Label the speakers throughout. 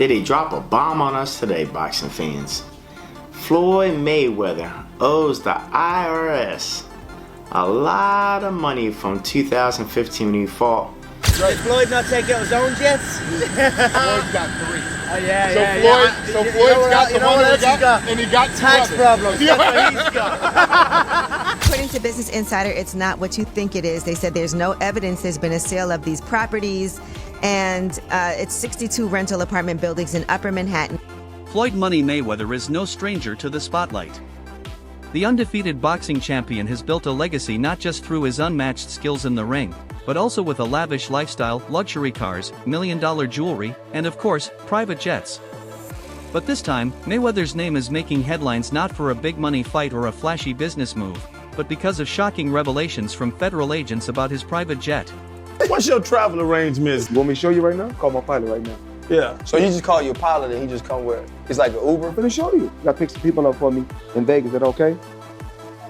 Speaker 1: Did he drop a bomb on us today, boxing fans? Floyd Mayweather owes the IRS a lot of money from 2015 when he fought.
Speaker 2: Did Floyd not take out his own jets?
Speaker 3: Floyd's got 3.
Speaker 2: Oh yeah,
Speaker 3: So Floyd's got the one that he got, and he got 2
Speaker 2: tax
Speaker 3: others.
Speaker 2: problems. That's what he's got.
Speaker 4: According to Business Insider, it's not what you think it is. They said there's no evidence there's been a sale of these properties, and it's 62 rental apartment buildings in Upper Manhattan.
Speaker 5: Floyd Money Mayweather is no stranger to the spotlight. The undefeated boxing champion has built a legacy not just through his unmatched skills in the ring, but also with a lavish lifestyle, luxury cars, million-dollar jewelry, and of course, private jets. But this time, Mayweather's name is making headlines not for a big-money fight or a flashy business move, but because of shocking revelations from federal agents about his private jet.
Speaker 6: What's your travel arrangements?
Speaker 7: You want me to show you right now? Call my pilot right now.
Speaker 6: Yeah.
Speaker 7: So you just call your pilot and he just come where? It's like an Uber? I'm gonna show you. You gotta pick some people up for me in Vegas. Is that okay?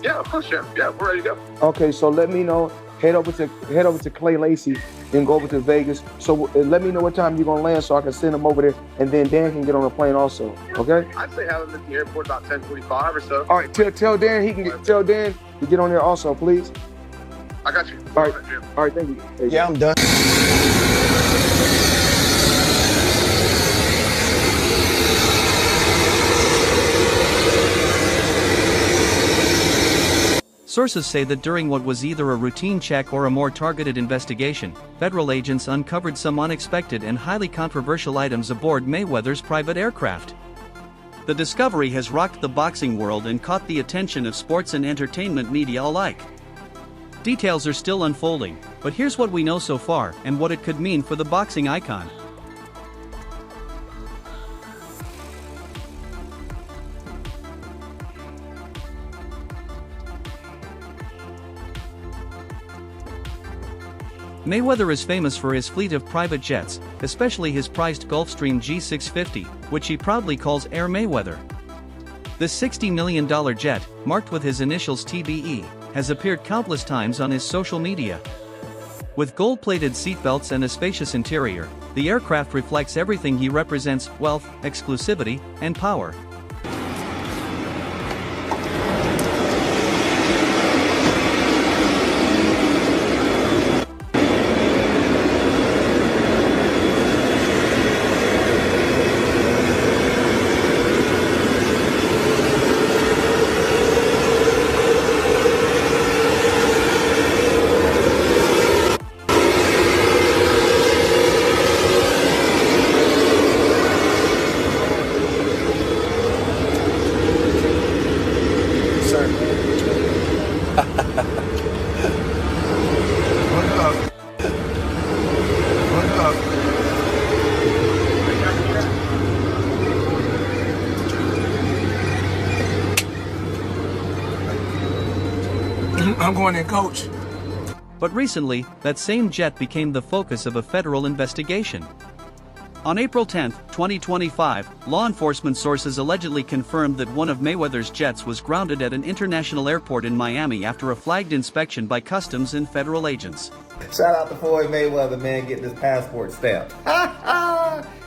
Speaker 3: Yeah, of course, Chef. Yeah, we're ready to go.
Speaker 7: Okay, so let me know. Head over to Clay Lacey, then go over to Vegas. So let me know what time you're gonna land so I can send him over there, and then Dan can get on the plane also. Okay?
Speaker 3: I'd say have him at the airport about 10:45 or so.
Speaker 7: All right, tell Dan tell Dan to get on there also, please.
Speaker 3: I got you.
Speaker 7: All right, thank you.
Speaker 2: Yeah, I'm done.
Speaker 5: Sources say that during what was either a routine check or a more targeted investigation, federal agents uncovered some unexpected and highly controversial items aboard Mayweather's private aircraft. The discovery has rocked the boxing world and caught the attention of sports and entertainment media alike. Details are still unfolding, but here's what we know so far and what it could mean for the boxing icon. Mayweather is famous for his fleet of private jets, especially his prized Gulfstream G650, which he proudly calls Air Mayweather. This $60 million jet, marked with his initials TBE, has appeared countless times on his social media. With gold-plated seatbelts and a spacious interior, the aircraft reflects everything he represents: wealth, exclusivity, and power.
Speaker 6: I'm going in, coach.
Speaker 5: But recently, that same jet became the focus of a federal investigation. On April 10, 2025, law enforcement sources allegedly confirmed that one of Mayweather's jets was grounded at an international airport in Miami after a flagged inspection by customs and federal agents.
Speaker 8: Shout out to Floyd Mayweather, man, getting his passport stamped.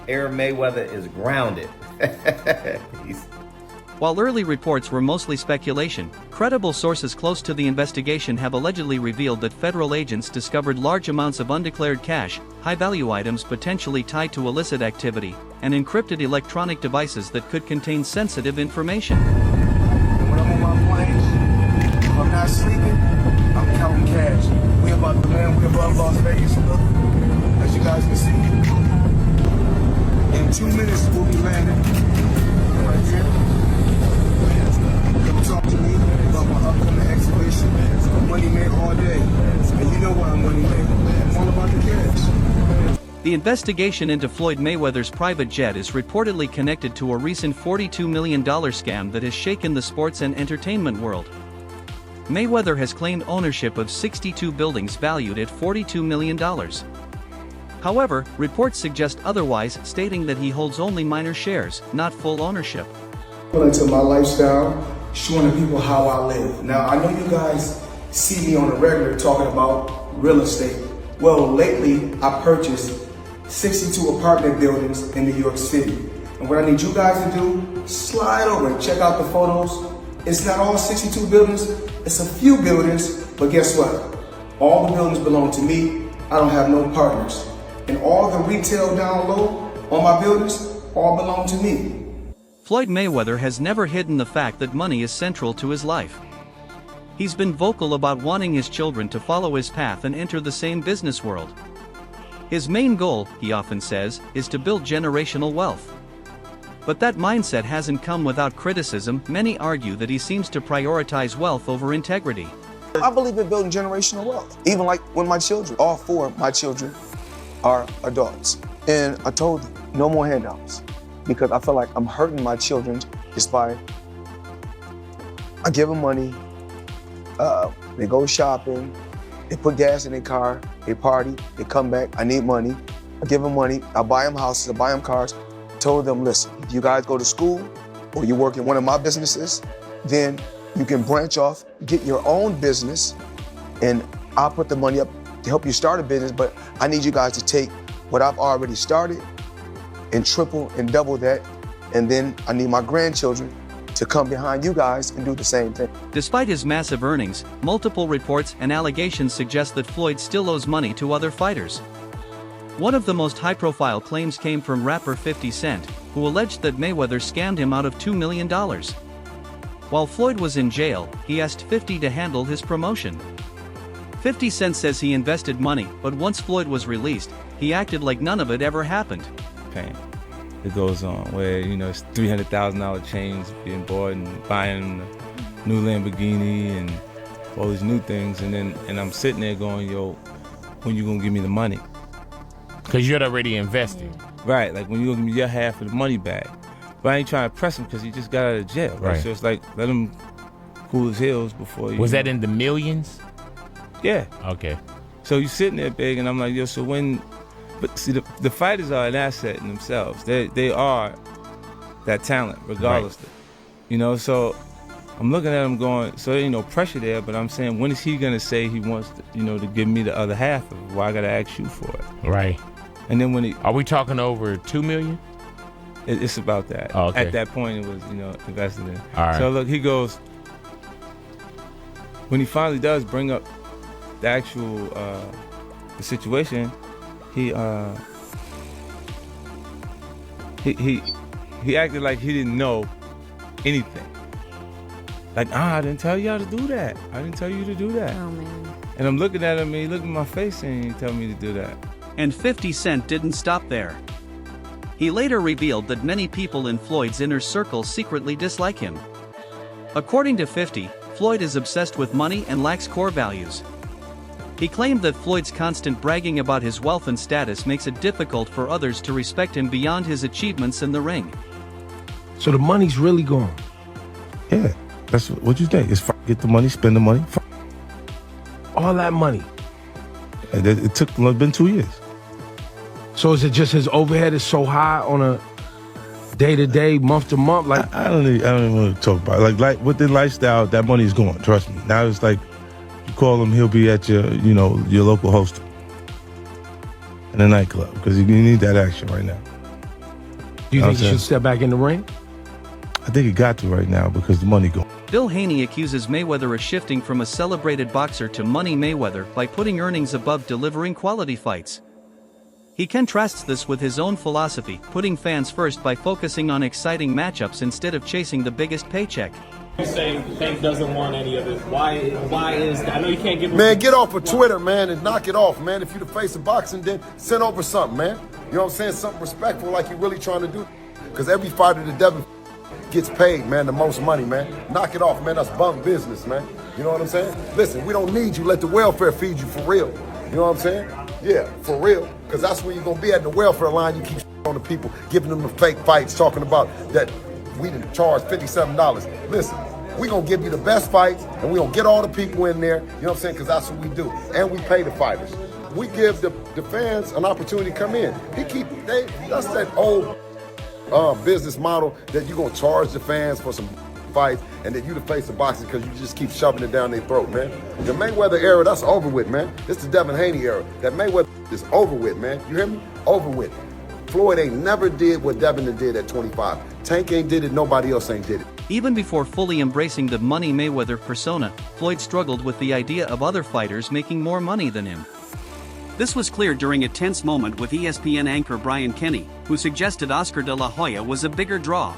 Speaker 8: Air Mayweather is grounded.
Speaker 5: While early reports were mostly speculation, credible sources close to the investigation have allegedly revealed that federal agents discovered large amounts of undeclared cash, high-value items potentially tied to illicit activity, and encrypted electronic devices that could contain sensitive information.
Speaker 6: And when I'm on my plane, if I'm not sleeping, I'm counting cash. We about to land, we above Las Vegas, look, as you guys can see. In 2 minutes, we'll be landing right here. Talk to me about my upcoming exhibition. I'm money made all day. And you know why I'm money made. I'm all about the cash.
Speaker 5: The investigation into Floyd Mayweather's private jet is reportedly connected to a recent $42 million scam that has shaken the sports and entertainment world. Mayweather has claimed ownership of 62 buildings valued at $42 million. However, reports suggest otherwise, stating that he holds only minor shares, not full ownership.
Speaker 6: Into my lifestyle, showing the people how I live. Now, I know you guys see me on a regular talking about real estate. Well, lately I purchased
Speaker 7: 62 apartment buildings in New York City. And what I need you guys to do, slide over and check out the photos. It's not all 62 buildings, it's a few buildings, but guess what? All the buildings belong to me. I don't have no partners. And all the retail down low on my buildings all belong to me.
Speaker 5: Floyd Mayweather has never hidden the fact that money is central to his life. He's been vocal about wanting his children to follow his path and enter the same business world. His main goal, he often says, is to build generational wealth. But that mindset hasn't come without criticism. Many argue that he seems to prioritize wealth over integrity.
Speaker 7: I believe in building generational wealth. Even like when my children, all 4 of my children are adults. And I told them, no more handouts. Because I feel like I'm hurting my children just by, I give them money, they go shopping, they put gas in their car, they party, they come back, I need money. I give them money, I buy them houses, I buy them cars. I told them, listen, if you guys go to school or you work in one of my businesses, then you can branch off, get your own business, and I'll put the money up to help you start a business, but I need you guys to take what I've already started and triple and double that, and then I need my grandchildren to come behind you guys and do the same thing.
Speaker 5: Despite his massive earnings, multiple reports and allegations suggest that Floyd still owes money to other fighters. One of the most high-profile claims came from rapper 50 Cent, who alleged that Mayweather scammed him out of $2 million. While Floyd was in jail, he asked 50 to handle his promotion. 50 Cent says he invested money, but once Floyd was released, he acted like none of it ever happened.
Speaker 9: It goes on where, you know, it's $300,000 chains being bought and buying a new Lamborghini and all these new things, and I'm sitting there going, yo, when you gonna give me the money?
Speaker 10: Because you had already invested.
Speaker 9: Right, like when you gonna give me your half of the money back. But I ain't trying to press him because he just got out of jail, right? So it's like, let him cool his heels before you.
Speaker 10: Was that in the millions?
Speaker 9: Yeah.
Speaker 10: Okay.
Speaker 9: So you sitting there big, and I'm like, yo, so when, but see, the fighters are an asset in themselves. They are that talent, regardless. Right. You know, so I'm looking at him going, so there ain't no pressure there, but I'm saying, when is he gonna say he wants to, you know, to give me the other half of why I gotta ask you for it?
Speaker 10: Right.
Speaker 9: And then when
Speaker 10: are we talking over $2 million?
Speaker 9: It's about that.
Speaker 10: Oh, okay.
Speaker 9: At that point, it was, you know, invested in.
Speaker 10: All right.
Speaker 9: So look, he goes, when he finally does bring up the actual the situation, he acted like he didn't know anything. Like, I didn't tell y'all to do that. I didn't tell you to do that.
Speaker 11: Oh, man.
Speaker 9: And I'm looking at him, and he looked in my face and he told me to do that.
Speaker 5: And 50 Cent didn't stop there. He later revealed that many people in Floyd's inner circle secretly dislike him. According to 50, Floyd is obsessed with money and lacks core values. He claimed that Floyd's constant bragging about his wealth and status makes it difficult for others to respect him beyond his achievements in the ring.
Speaker 12: So the money's really gone?
Speaker 13: Yeah, that's what you think. It's get the money, spend the money.
Speaker 12: All that money?
Speaker 13: It took, it's been 2 years.
Speaker 12: So is it just his overhead is so high on a day-to-day, month-to-month? Like
Speaker 13: I don't even want to talk about it. Like with the lifestyle, that money is gone. Trust me. Now it's like, you call him, he'll be at your, you know, your local host in a nightclub because you need that action right now.
Speaker 12: Do you think he should step back in the ring?
Speaker 13: I think he got to right now because the money gone.
Speaker 5: Devin Haney accuses Mayweather of shifting from a celebrated boxer to Money Mayweather by putting earnings above delivering quality fights. He contrasts this with his own philosophy, putting fans first by focusing on exciting matchups instead of chasing the biggest paycheck.
Speaker 14: You say Tank doesn't want any of this. Why is that? I know you can't give him...
Speaker 3: Man, get off of Twitter, man, and knock it off, man. If you the face of boxing, then send over something, man. You know what I'm saying? Something respectful like you're really trying to do. Because every fighter that Devin gets paid, man, the most money, man. Knock it off, man. That's bum business, man. You know what I'm saying? Listen, we don't need you. Let the welfare feed you for real. You know what I'm saying? Yeah, for real. Because that's where you're going to be at the welfare line. You keep on the people, giving them the fake fights, talking about that we didn't charge $57. Listen, we're going to give you the best fights, and we're going to get all the people in there, you know what I'm saying, because that's what we do. And we pay the fighters. We give the fans an opportunity to come in. That's that old business model that you're going to charge the fans for some fights, and then you the face of boxing because you just keep shoving it down their throat, man. The Mayweather era, that's over with, man. This is the Devin Haney era. That Mayweather is over with, man. You hear me? Over with. Floyd ain't never did what Devin did at 25. Tank ain't did it, nobody else ain't did it.
Speaker 5: Even before fully embracing the Money Mayweather persona, Floyd struggled with the idea of other fighters making more money than him. This was clear during a tense moment with ESPN anchor Brian Kenny, who suggested Oscar De La Hoya was a bigger draw.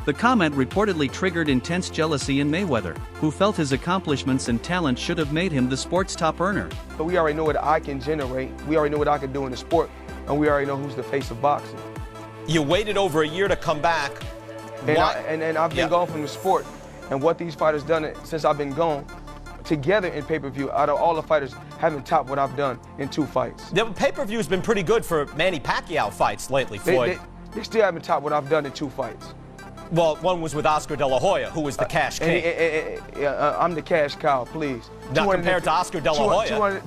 Speaker 5: The comment reportedly triggered intense jealousy in Mayweather, who felt his accomplishments and talent should have made him the sport's top earner.
Speaker 7: But we already know what I can generate, we already know what I can do in the sport, and we already know who's the face of boxing.
Speaker 11: You waited over a year to come back.
Speaker 7: And I've been gone from the sport, and what these fighters done since I've been gone, together in pay-per-view, out of all the fighters, haven't topped what I've done in 2 fights.
Speaker 11: The pay-per-view has been pretty good for Manny Pacquiao fights lately, Floyd.
Speaker 7: They still haven't topped what I've done in 2 fights.
Speaker 11: Well, one was with Oscar De La Hoya, who was the cash king.
Speaker 7: I'm the cash cow, please.
Speaker 11: Not compared to Oscar De La Hoya.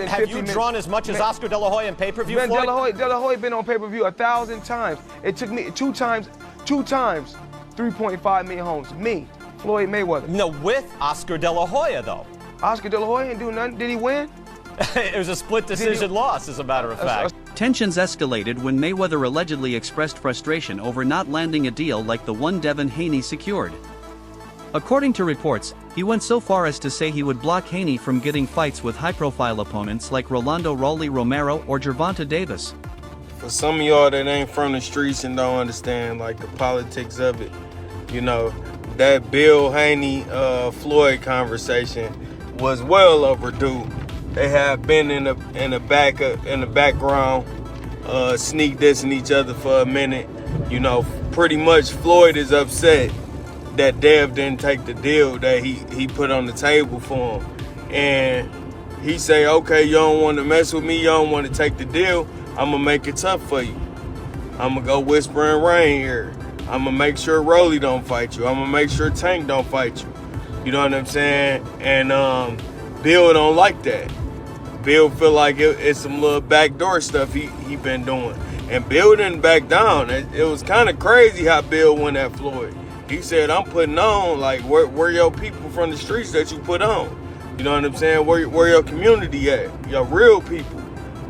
Speaker 11: Have you drawn as much as Oscar De La Hoya in pay-per-view,
Speaker 7: Man,
Speaker 11: Floyd?
Speaker 7: De La Hoya been on pay-per-view 1,000 times. It took me 2 times, 3.5 million homes. Me, Floyd Mayweather.
Speaker 11: No, with Oscar De La Hoya, though.
Speaker 7: Oscar De La Hoya didn't do nothing. Did he win?
Speaker 11: It was a split decision loss, as a matter of fact.
Speaker 5: Tensions escalated when Mayweather allegedly expressed frustration over not landing a deal like the one Devin Haney secured. According to reports, he went so far as to say he would block Haney from getting fights with high-profile opponents like Rolando Rolly Romero or Gervonta Davis.
Speaker 13: For some of y'all that ain't from the streets and don't understand like the politics of it, you know, that Bill Haney Floyd conversation was well overdue. They have been in the background, sneak dissing each other for a minute. You know, pretty much Floyd is upset that Dev didn't take the deal that he put on the table for him. And he say, okay, you don't want to mess with me, you don't want to take the deal, I'm going to make it tough for you. I'm going to go whisper and rain here. I'm going to make sure Rolly don't fight you. I'm going to make sure Tank don't fight you. You know what I'm saying? And Bill don't like that. Bill feel like it's some little backdoor stuff he been doing. And Bill didn't back down. It was kind of crazy how Bill went at Floyd. He said, I'm putting on, like, where your people from the streets that you put on? You know what I'm saying? Where your community at? Your real people.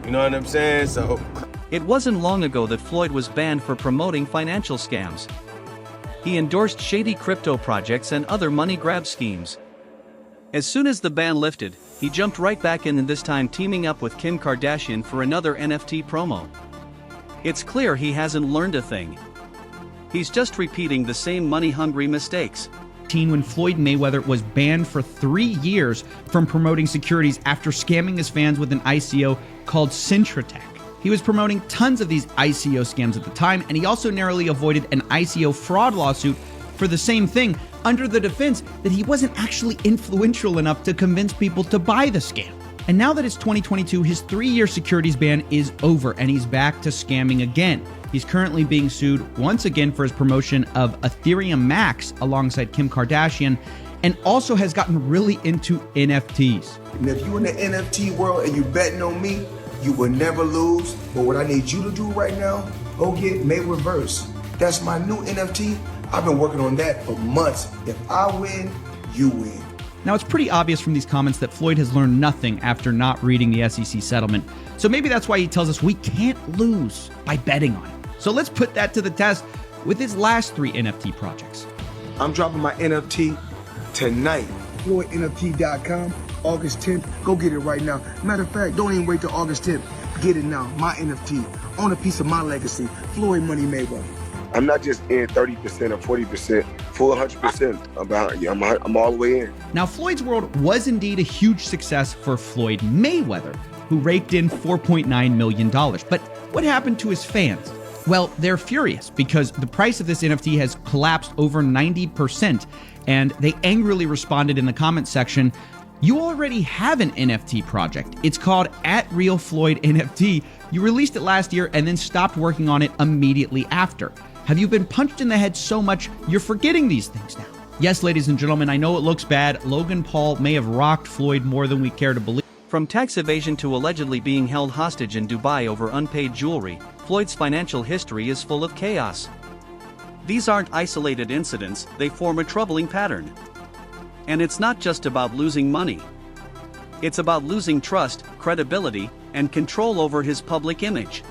Speaker 13: You know what I'm saying? So
Speaker 5: it wasn't long ago that Floyd was banned for promoting financial scams. He endorsed shady crypto projects and other money grab schemes. As soon as the ban lifted, he jumped right back in, and this time teaming up with Kim Kardashian for another NFT promo. It's clear he hasn't learned a thing. He's just repeating the same money-hungry mistakes.
Speaker 15: When Floyd Mayweather was banned for 3 years from promoting securities after scamming his fans with an ICO called Cintratec. He was promoting tons of these ICO scams at the time, and he also narrowly avoided an ICO fraud lawsuit for the same thing, under the defense that he wasn't actually influential enough to convince people to buy the scam. And now that it's 2022, his 3-year securities ban is over, and he's back to scamming again. He's currently being sued once again for his promotion of Ethereum Max alongside Kim Kardashian, and also has gotten really into NFTs.
Speaker 6: And if you're in the NFT world and you're betting on me, you will never lose. But what I need you to do right now, go get Mayweather'S. That's my new NFT. I've been working on that for months. If I win, you win.
Speaker 15: Now, it's pretty obvious from these comments that Floyd has learned nothing after not reading the SEC settlement. So maybe that's why he tells us we can't lose by betting on it. So let's put that to the test with his last 3 NFT projects.
Speaker 6: I'm dropping my NFT tonight. FloydNFT.com, August 10th. Go get it right now. Matter of fact, don't even wait till August 10th. Get it now. My NFT. Own a piece of my legacy. Floyd Money Mayweather. I'm not just in 30% or 40%, full 100%. I'm behind you. I'm all the way in.
Speaker 15: Now, Floyd's World was indeed a huge success for Floyd Mayweather, who raked in $4.9 million. But what happened to his fans? Well, they're furious because the price of this NFT has collapsed over 90%, and they angrily responded in the comments section, "You already have an NFT project. It's called @RealFloydNFT. You released it last year and then stopped working on it immediately after. Have you been punched in the head so much you're forgetting these things now?" Yes, ladies and gentlemen, I know it looks bad. Logan Paul may have rocked Floyd more than we care to believe.
Speaker 5: From tax evasion to allegedly being held hostage in Dubai over unpaid jewelry, Floyd's financial history is full of chaos. These aren't isolated incidents, they form a troubling pattern. And it's not just about losing money. It's about losing trust, credibility, and control over his public image.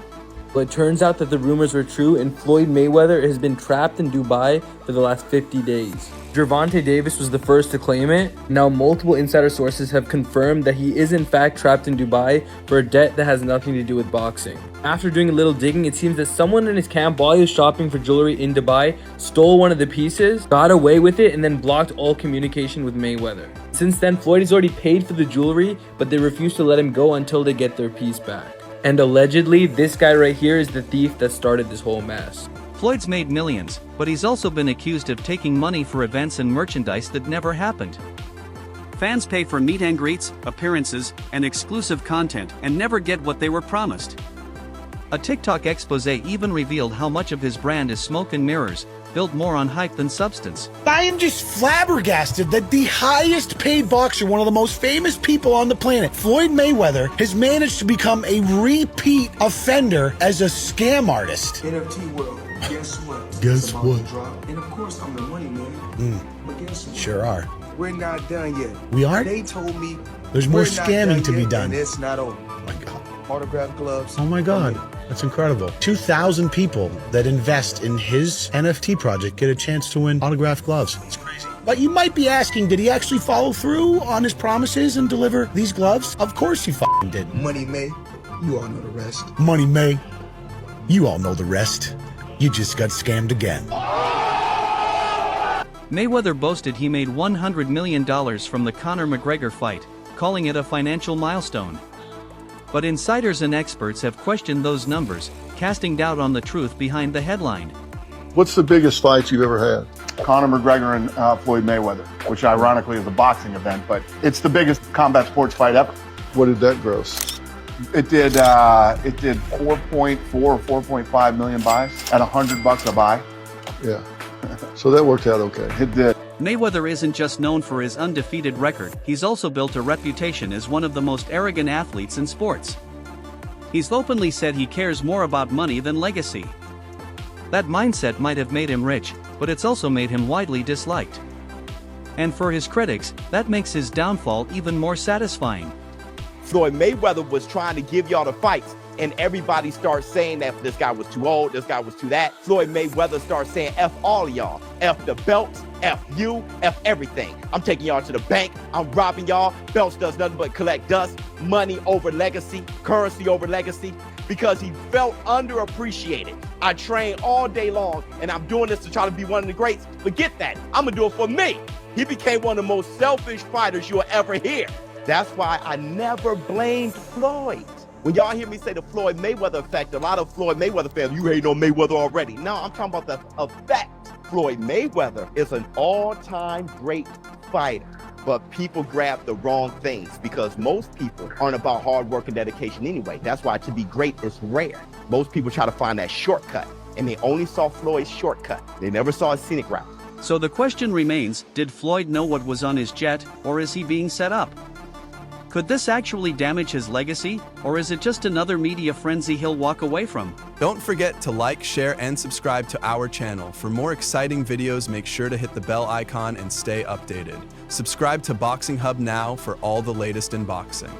Speaker 16: Well, it turns out that the rumors were true, and Floyd Mayweather has been trapped in Dubai for the last 50 days. Gervonta Davis was the first to claim it. Now multiple insider sources have confirmed that he is in fact trapped in Dubai for a debt that has nothing to do with boxing. After doing a little digging, it seems that someone in his camp, while he was shopping for jewelry in Dubai, stole one of the pieces, got away with it, and then blocked all communication with Mayweather. Since then, Floyd has already paid for the jewelry, but they refuse to let him go until they get their piece back. And allegedly, this guy right here is the thief that started this whole mess.
Speaker 5: Floyd's made millions, but he's also been accused of taking money for events and merchandise that never happened. Fans pay for meet and greets, appearances, and exclusive content and never get what they were promised. A TikTok expose even revealed how much of his brand is smoke and mirrors, built more on hype than substance.
Speaker 17: I am just flabbergasted that the highest paid boxer, one of the most famous people on the planet, Floyd Mayweather, has managed to become a repeat offender as a scam artist.
Speaker 7: NFT world, guess what?
Speaker 17: Guess
Speaker 7: It's about
Speaker 17: what?
Speaker 7: to drop. And of course, I'm the money man. But guess what?
Speaker 17: Sure are.
Speaker 7: We're not done yet.
Speaker 17: We aren't?
Speaker 7: They told me
Speaker 17: There's more
Speaker 7: we're not
Speaker 17: scamming to be
Speaker 7: yet,
Speaker 17: done.
Speaker 7: And it's not over.
Speaker 17: Oh my God.
Speaker 7: Autograph gloves.
Speaker 17: Oh my God. That's incredible. 2,000 people that invest in his NFT project get a chance to win autographed gloves. It's crazy. But you might be asking, did he actually follow through on his promises and deliver these gloves? Of course he f***ing did.
Speaker 7: Money May, you all know the rest.
Speaker 17: Money May, you all know the rest. You just got scammed again.
Speaker 5: Mayweather boasted he made $100 million from the Conor McGregor fight, calling it a financial milestone. But insiders and experts have questioned those numbers, casting doubt on the truth behind the headline.
Speaker 18: What's the biggest fight you've ever had? Conor McGregor and Floyd Mayweather, which ironically is a boxing event, but it's the biggest combat sports fight ever. What did that gross? It did 4.4 or 4.5 million buys at $100 a buy. Yeah, so that worked out okay. It did.
Speaker 5: Mayweather isn't just known for his undefeated record, he's also built a reputation as one of the most arrogant athletes in sports. He's openly said he cares more about money than legacy. That mindset might have made him rich, but it's also made him widely disliked. And for his critics, that makes his downfall even more satisfying.
Speaker 19: Floyd Mayweather was trying to give y'all the fights, and everybody starts saying that this guy was too old, this guy was too that. Floyd Mayweather starts saying F all of y'all. F the belts, F you, F everything. I'm taking y'all to the bank, I'm robbing y'all. Belts does nothing but collect dust. Money over legacy, currency over legacy. Because he felt underappreciated. I train all day long, and I'm doing this to try to be one of the greats. Forget that, I'm gonna do it for me. He became one of the most selfish fighters you'll ever hear. That's why I never blamed Floyd. When y'all hear me say the Floyd Mayweather effect, a lot of Floyd Mayweather fans, you hate on Mayweather already. No, I'm talking about the effect. Floyd Mayweather is an all-time great fighter, but people grab the wrong things because most people aren't about hard work and dedication anyway. That's why to be great is rare. Most people try to find that shortcut, and they only saw Floyd's shortcut. They never saw his scenic route.
Speaker 5: So the question remains, did Floyd know what was on his jet, or is he being set up? Could this actually damage his legacy, or is it just another media frenzy he'll walk away from?
Speaker 20: Don't forget to like, share, and subscribe to our channel. For more exciting videos, make sure to hit the bell icon and stay updated. Subscribe to Boxing Hub now for all the latest in boxing.